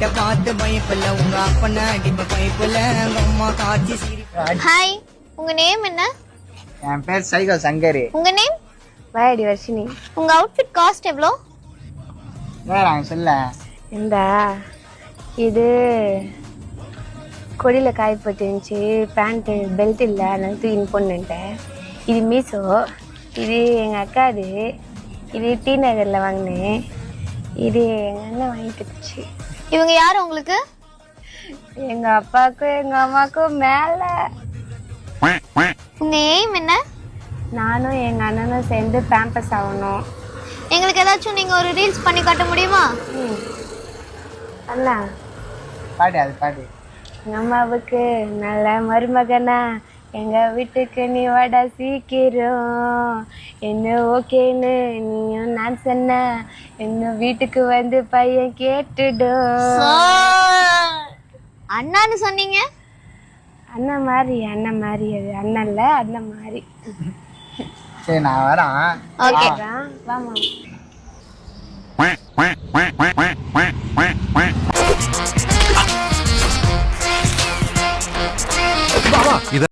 கிட்ட பார்த்து பயப்பல உங்க அப்பன அடிப்ப பைப்புல அம்மா காட்சி ஹாய், உங்க நேம் என்ன? என் பேர் சைகோ சங்கரி. உங்க நேம்? வாயடி வர்ஷினி. உங்க அவுட்ஃபிட் காஸ்ட் எவ்வளோ? நாங்கள் சொல்ல இந்த இது கொடியில் காய போட்டுருந்துச்சு, பேண்ட்டு பெல்ட் இல்லை, அதனால தூக்கின்னு பொண்ணுன்ட்டேன். இது மீஷோ, இது எங்கள் அக்காது, இது டி நகரில் வாங்கினேன், இது எங்கள் அண்ணன் வாங்கிட்டுச்சு. இவங்க யார் உங்களுக்கு? எங்கள் அப்பாவுக்கும் எங்கள் அம்மாவுக்கும் மேலே. உங்க எய்ம் என்ன? நானும் எங்கள் அண்ணனும் சேர்ந்து பேம்பஸ் ஆகணும். எங்களுக்கு ஏதாச்சும் நீங்க ஒரு ரீல்ஸ் பண்ணி காட்ட முடியுமா? அண்ணா பாடு அது பாடு. எங்கள் அம்மாவுக்கு நல்ல மருமகனா, எங்கள் வீட்டுக்கு நீ வாடா சீக்கிரம், என்ன ஓகேன்னு நீயும் நான் சொன்ன, என்ன வீட்டுக்கு வந்து பையன் கேட்டுடும். அண்ணான்னு சொன்னீங்க. அண்ணன் மாதிரி அண்ணன் மாதிரி, அது அண்ணன் இல்லை அண்ணன் மாதிரி. சரி நான் வரேன். ஓகே, வாமா.